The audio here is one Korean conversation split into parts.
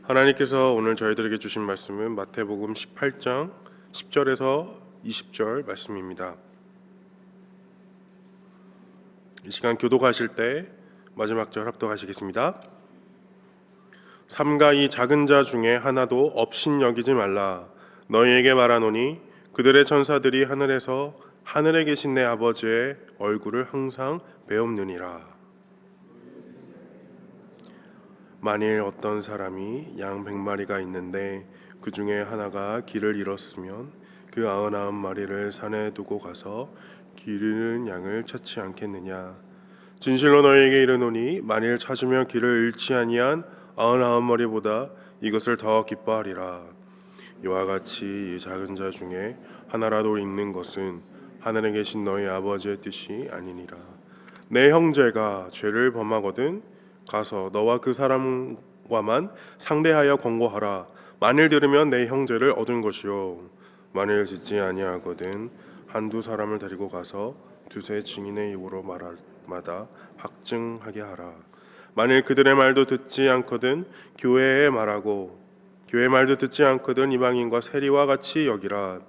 하나님께서 오늘 저희들에게 주신 말씀은 마태복음 18장 10절에서 20절 말씀입니다. 이 시간 교독하실 때 마지막 절 합독하시겠습니다. 삼가 이 작은 자 중에 하나도 업신여기지 말라. 너희에게 말하노니 그들의 천사들이 하늘에서 하늘에 계신 내 아버지의 얼굴을 항상 배옵느니라. 만일 어떤 사람이 양 100마리가 있는데 그 중에 하나가 길을 잃었으면 그 99마리를 산에 두고 가서 길 잃은 양을 찾지 않겠느냐. 진실로 너희에게 이르노니 만일 찾으면 길을 잃지 아니한 99마리보다 이것을 더 기뻐하리라. 이와 같이 이 작은 자 중에 하나라도 잃는 것은 하늘에 계신 너희 아버지의 뜻이 아니니라. 내 형제가 죄를 범하거든 가서 너와 그 사람과만 상대하여 권고하라. 만일 들으면 내 형제를 얻은 것이요 만일 듣지 아니하거든 한두 사람을 데리고 가서 두세 증인의 입으로 말마다 확증하게 하라. 만일 그들의 말도 듣지 않거든 교회에 말하고 교회 말도 듣지 않거든 이방인과 세리와 같이 여기라.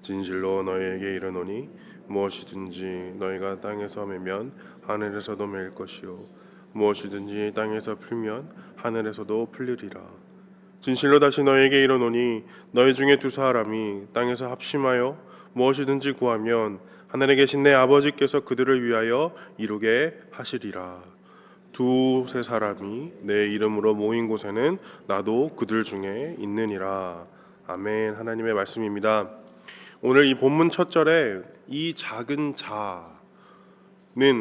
진실로 너희에게 이르노니 무엇이든지 너희가 땅에서 매면 하늘에서도 매일 것이요 무엇이든지 땅에서 풀면 하늘에서도 풀리리라. 진실로 다시 너희에게 이르노니 너희 중에 두 사람이 땅에서 합심하여 무엇이든지 구하면 하늘에 계신 내 아버지께서 그들을 위하여 이루게 하시리라. 두세 사람이 내 이름으로 모인 곳에는 나도 그들 중에 있느니라. 아멘. 하나님의 말씀입니다. 오늘 이 본문 첫 절에 이 작은 자는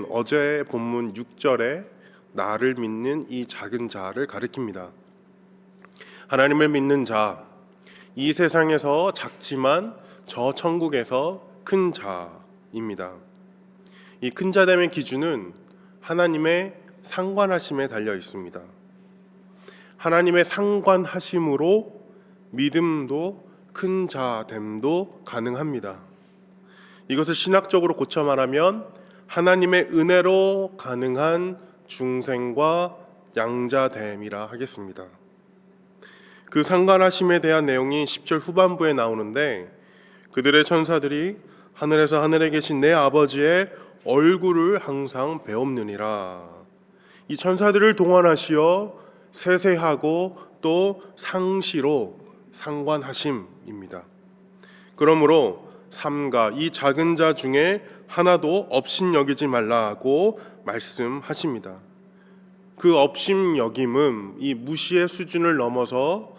어제 본문 6절에 나를 믿는 이 작은 자를 가리킵니다. 하나님을 믿는 자, 이 세상에서 작지만 저 천국에서 큰 자입니다. 이 큰 자됨의 기준은 하나님의 상관하심에 달려 있습니다. 하나님의 상관하심으로 믿음도 큰 자됨도 가능합니다. 이것을 신학적으로 고쳐 말하면 하나님의 은혜로 가능한 중생과 양자됨이라 하겠습니다. 그 상관하심에 대한 내용이 10절 후반부에 나오는데 그들의 천사들이 하늘에서 하늘에 계신 내 아버지의 얼굴을 항상 배옵느니라. 이 천사들을 동원하시어 세세하고 또 상시로 상관하심입니다. 그러므로 삼가 이 작은 자 중에 하나도 업신여기지 말라고 말씀하십니다. 그 업신여김은 이 무시의 수준을 넘어서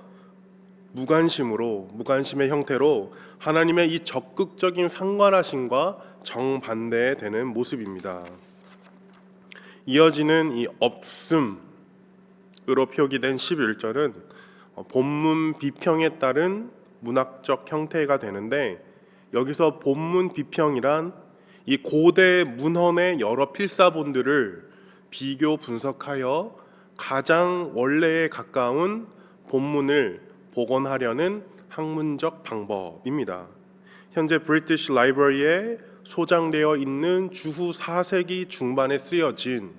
무관심의 형태로 하나님의 이 적극적인 상관하심과 정반대되는 모습입니다. 이어지는 이 없음으로 표기된 11절은 본문 비평에 따른 문학적 형태가 되는데 여기서 본문 비평이란 이 고대 문헌의 여러 필사본들을 비교 분석하여 가장 원래에 가까운 본문을 복원하려는 학문적 방법입니다. 현재 브리티시 라이브러리에 소장되어 있는 주후 4세기 중반에 쓰여진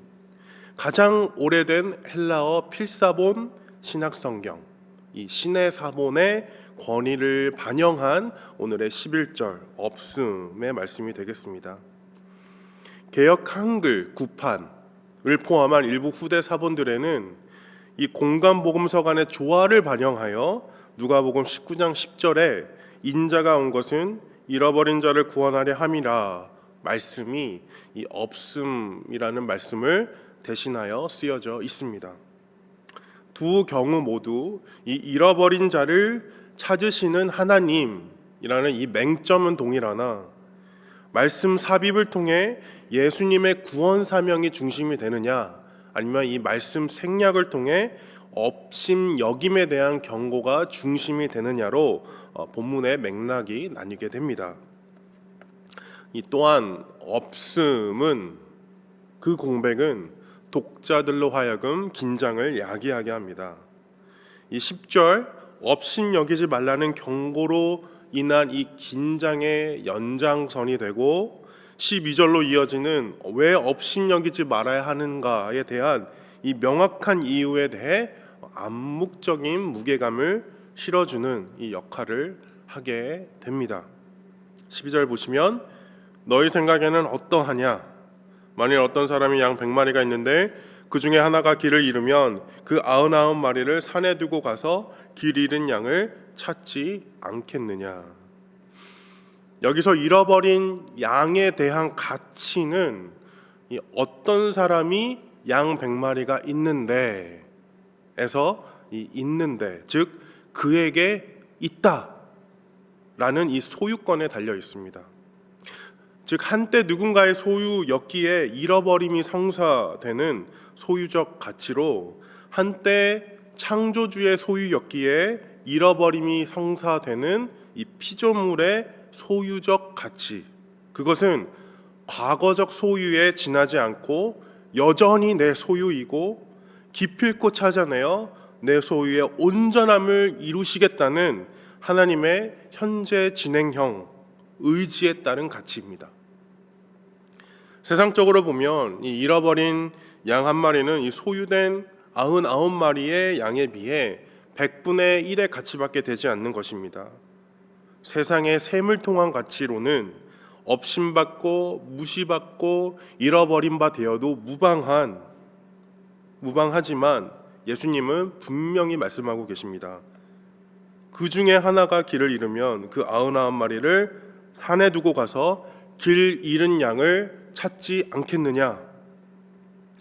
가장 오래된 헬라어 필사본 신약성경, 이 신의 사본의 권위를 반영한 오늘의 11절 없음의 말씀이 되겠습니다. 개역 한글 구판을 포함한 일부 후대 사본들에는 이 공간복음서 간의 조화를 반영하여 누가복음 19장 10절에 인자가 온 것은 잃어버린 자를 구원하려 함이라 말씀이 이 없음이라는 말씀을 대신하여 쓰여져 있습니다. 두 경우 모두 이 잃어버린 자를 찾으시는 하나님이라는 이 맹점은 동일하나 말씀 삽입을 통해 예수님의 구원 사명이 중심이 되느냐 아니면 이 말씀 생략을 통해 업심여김에 대한 경고가 중심이 되느냐로 본문의 맥락이 나뉘게 됩니다. 이 또한 없음은 그 공백은 독자들로 하여금 긴장을 야기하게 합니다. 이 10절 업신여기지 말라는 경고로 인한 이 긴장의 연장선이 되고 12절로 이어지는 왜 업신여기지 말아야 하는가에 대한 이 명확한 이유에 대해 암묵적인 무게감을 실어주는 이 역할을 하게 됩니다. 12절 보시면 너희 생각에는 어떠하냐? 만일 어떤 사람이 양 100마리가 있는데 그 중에 하나가 길을 잃으면 그 99마리를 산에 두고 가서 길 잃은 양을 찾지 않겠느냐? 여기서 잃어버린 양에 대한 가치는 이 어떤 사람이 양 100마리가 있는데 에서 이 있는데 즉 그에게 있다라는 이 소유권에 달려 있습니다. 즉 한때 누군가의 소유였기에 잃어버림이 성사되는 소유적 가치로 한때 창조주의 소유였기에 잃어버림이 성사되는 이 피조물의 소유적 가치, 그것은 과거적 소유에 지나지 않고 여전히 내 소유이고 기필코 찾아내어 내 소유의 온전함을 이루시겠다는 하나님의 현재 진행형 의지에 따른 가치입니다. 세상적으로 보면 이 잃어버린 양 한 마리는 이 소유된 99마리의 양에 비해 100분의 1의 가치밖에 되지 않는 것입니다. 세상의 셈을 통한 가치로는 업신받고 무시받고 잃어버린 바 되어도 무방하지만 예수님은 분명히 말씀하고 계십니다. 그 중에 하나가 길을 잃으면 그 99마리를 산에 두고 가서 길 잃은 양을 찾지 않겠느냐?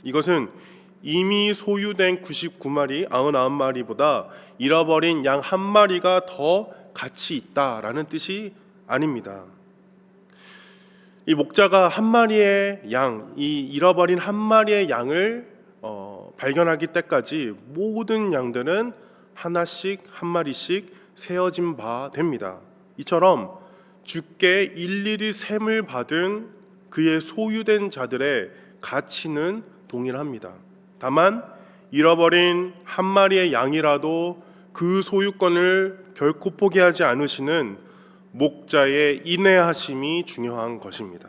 이것은 이미 소유된 99마리, 99마리보다 잃어버린 양 한 마리가 더 가치 있다라는 뜻이 아닙니다. 이 목자가 한 마리의 양, 이 잃어버린 한 마리의 양을 발견하기 때까지 모든 양들은 하나씩 한 마리씩 세어진 바 됩니다. 이처럼 주께 일일이 셈을 받은 그의 소유된 자들의 가치는 동일합니다. 다만 잃어버린 한 마리의 양이라도 그 소유권을 결코 포기하지 않으시는 목자의 인내하심이 중요한 것입니다.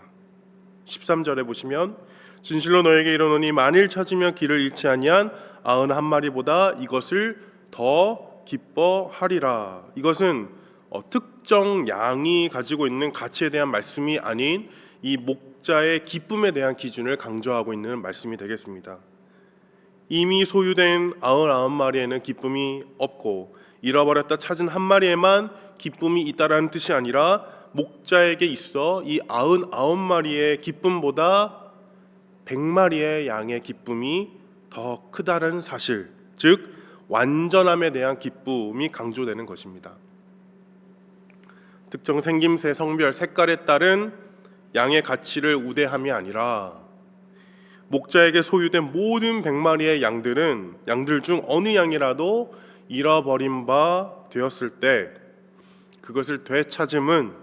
13절에 보시면 진실로 너에게 이르노니 만일 찾으면 길을 잃지 아니한 91마리보다 이것을 더 기뻐하리라. 이것은 특정 양이 가지고 있는 가치에 대한 말씀이 아닌 이 목자의 기쁨에 대한 기준을 강조하고 있는 말씀이 되겠습니다. 이미 소유된 99마리에는 기쁨이 없고 잃어버렸다 찾은 한 마리에만 기쁨이 있다라는 뜻이 아니라 목자에게 있어 이 99마리의 기쁨보다 100마리의 양의 기쁨이 더 크다는 사실, 즉 완전함에 대한 기쁨이 강조되는 것입니다. 특정 생김새, 성별, 색깔에 따른 양의 가치를 우대함이 아니라 목자에게 소유된 모든 100마리의 양들 중 어느 양이라도 잃어버린 바 되었을 때 그것을 되찾음은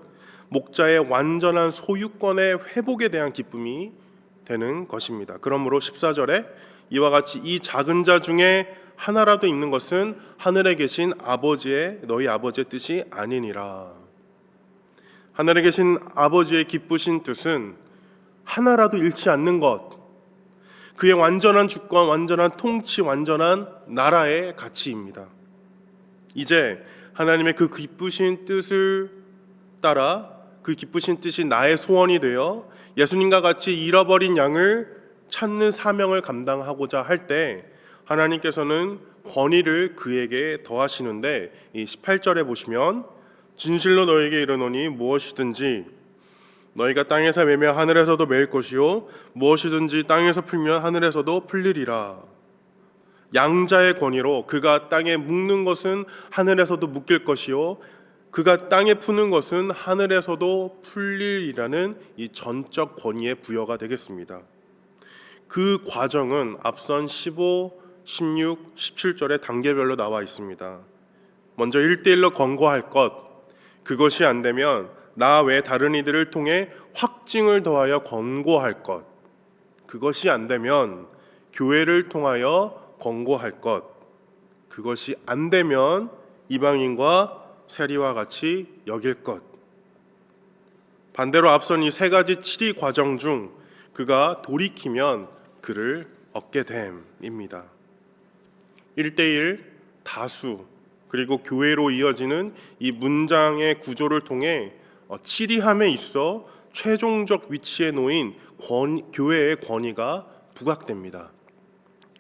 목자의 완전한 소유권의 회복에 대한 기쁨이 되는 것입니다. 그러므로 14절에 이와 같이 이 작은 자 중에 하나라도 있는 것은 하늘에 계신 너희 아버지의 뜻이 아니니라. 하늘에 계신 아버지의 기쁘신 뜻은 하나라도 잃지 않는 것, 그의 완전한 주권, 완전한 통치, 완전한 나라의 가치입니다. 이제 하나님의 그 기쁘신 뜻을 따라 그 기쁘신 뜻이 나의 소원이 되어 예수님과 같이 잃어버린 양을 찾는 사명을 감당하고자 할 때 하나님께서는 권위를 그에게 더하시는데 이 18절에 보시면 진실로 너에게 이르노니 무엇이든지 너희가 땅에서 매면 하늘에서도 매일 것이요 무엇이든지 땅에서 풀면 하늘에서도 풀리리라. 양자의 권위로 그가 땅에 묶는 것은 하늘에서도 묶일 것이요 그가 땅에 푸는 것은 하늘에서도 풀리리라는 이 전적 권위의 부여가 되겠습니다. 그 과정은 앞선 15, 16, 17절의 단계별로 나와 있습니다. 먼저 1대1로 권고할 것, 그것이 안 되면 나 외 다른 이들을 통해 확증을 더하여 권고할 것, 그것이 안 되면 교회를 통하여 권고할 것, 그것이 안 되면 이방인과 세리와 같이 여길 것. 반대로 앞선 이 세 가지 7위 과정 중 그가 돌이키면 그를 얻게 됨입니다. 1대1 다수, 그리고 교회로 이어지는 이 문장의 구조를 통해 치리함에 있어 최종적 위치에 놓인 교회의 권위가 부각됩니다.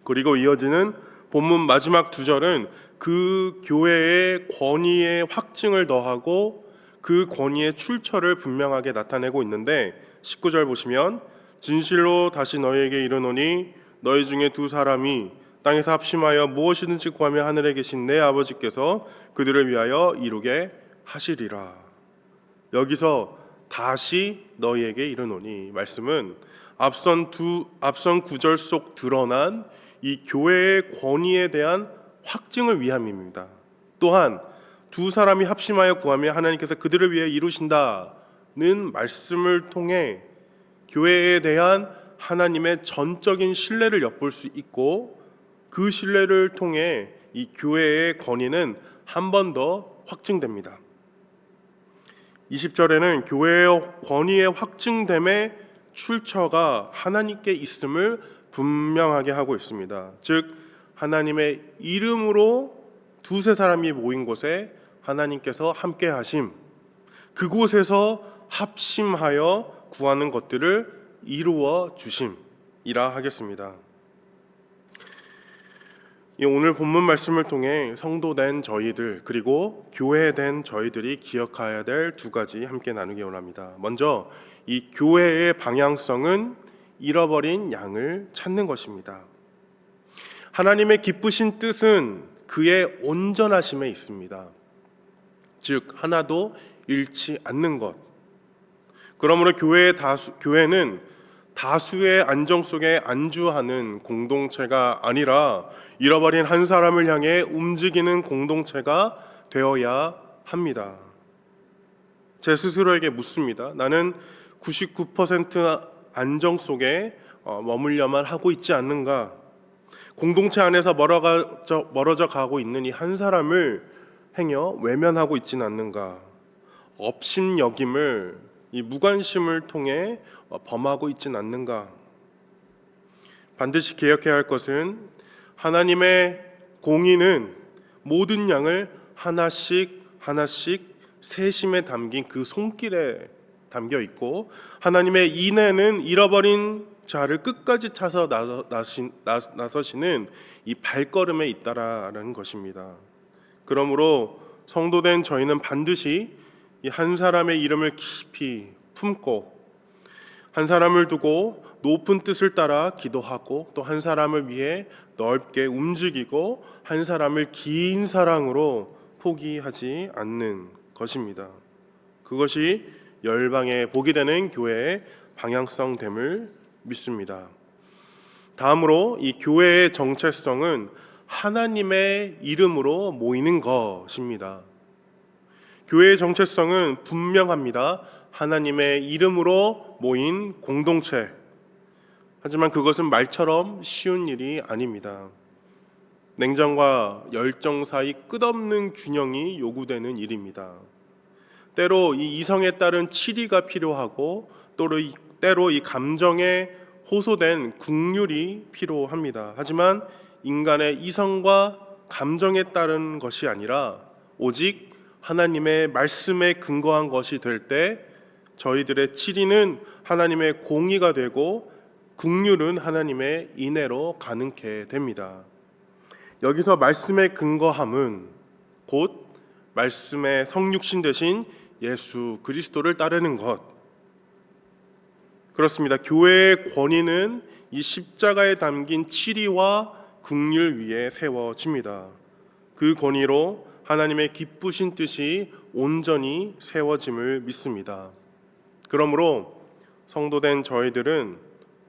그리고 이어지는 본문 마지막 두 절은 그 교회의 권위의 확증을 더하고 그 권위의 출처를 분명하게 나타내고 있는데, 19절 보시면 진실로 다시 너희에게 이르노니 너희 중에 두 사람이 땅에서 합심하여 무엇이든지 구하며 하늘에 계신 내 아버지께서 그들을 위하여 이루게 하시리라. 여기서 다시 너희에게 이르노니 말씀은 앞선 구절 속 드러난 이 교회의 권위에 대한 확증을 위함입니다. 또한 두 사람이 합심하여 구하며 하나님께서 그들을 위해 이루신다는 말씀을 통해 교회에 대한 하나님의 전적인 신뢰를 엿볼 수 있고, 그 신뢰를 통해 이 교회의 권위는 한 번 더 확증됩니다. 20절에는 교회의 권위의 확증됨의 출처가 하나님께 있음을 분명하게 하고 있습니다. 즉 하나님의 이름으로 두세 사람이 모인 곳에 하나님께서 함께 하심, 그곳에서 합심하여 구하는 것들을 이루어 주심이라 하겠습니다. 오늘 본문 말씀을 통해 성도된 저희들, 그리고 교회된 저희들이 기억해야 될 두 가지 함께 나누기 원합니다. 먼저 이 교회의 방향성은 잃어버린 양을 찾는 것입니다. 하나님의 기쁘신 뜻은 그의 온전하심에 있습니다. 즉 하나도 잃지 않는 것. 그러므로 교회는 다수의 안정 속에 안주하는 공동체가 아니라 잃어버린 한 사람을 향해 움직이는 공동체가 되어야 합니다. 제 스스로에게 묻습니다. 나는 99% 안정 속에 머물려만 하고 있지 않는가? 공동체 안에서 멀어져 가고 있는 이 한 사람을 행여 외면하고 있지는 않는가? 업신여김을, 이 무관심을 통해 범하고 있지는 않는가? 반드시 기억해야 할 것은 하나님의 공의는 모든 양을 하나씩 세심에 담긴 그 손길에 담겨 있고, 하나님의 인애는 잃어버린 자를 끝까지 찾아 나서시는 이 발걸음에 있다라는 것입니다. 그러므로 성도된 저희는 반드시 이 한 사람의 이름을 깊이 품고, 한 사람을 두고 높은 뜻을 따라 기도하고, 또 한 사람을 위해 넓게 움직이고, 한 사람을 긴 사랑으로 포기하지 않는 것입니다. 그것이 열방에 복이 되는 교회의 방향성됨을 믿습니다. 다음으로 이 교회의 정체성은 하나님의 이름으로 모이는 것입니다. 교회의 정체성은 분명합니다. 하나님의 이름으로 모인 공동체. 하지만 그것은 말처럼 쉬운 일이 아닙니다. 냉정과 열정 사이 끝없는 균형이 요구되는 일입니다. 때로 이 이성에 따른 치리가 필요하고, 때로 이 감정에 호소된 긍휼이 필요합니다. 하지만 인간의 이성과 감정에 따른 것이 아니라 오직 하나님의 말씀에 근거한 것이 될 때 저희들의 치리는 하나님의 공의가 되고, 긍휼은 하나님의 인애로 가능케 됩니다. 여기서 말씀의 근거함은 곧 말씀의 성육신 되신 예수 그리스도를 따르는 것. 그렇습니다. 교회의 권위는 이 십자가에 담긴 치리와 긍휼 위에 세워집니다. 그 권위로 하나님의 기쁘신 뜻이 온전히 세워짐을 믿습니다. 그러므로 성도된 저희들은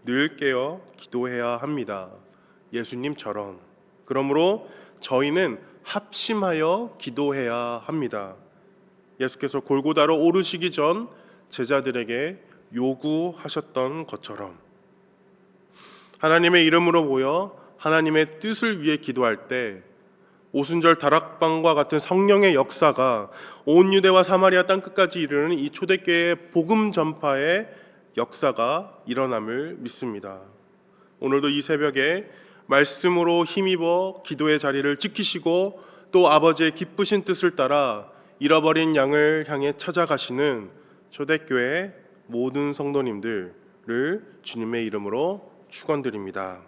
늘 깨어 기도해야 합니다. 예수님처럼. 그러므로 저희는 합심하여 기도해야 합니다. 예수께서 골고다로 오르시기 전 제자들에게 요구하셨던 것처럼 하나님의 이름으로 모여 하나님의 뜻을 위해 기도할 때 오순절 다락방과 같은 성령의 역사가 온 유대와 사마리아 땅끝까지 이르는 이 초대교회의 복음 전파의 역사가 일어남을 믿습니다. 오늘도 이 새벽에 말씀으로 힘입어 기도의 자리를 지키시고 또 아버지의 기쁘신 뜻을 따라 잃어버린 양을 향해 찾아가시는 초대교회 모든 성도님들을 주님의 이름으로 축원드립니다.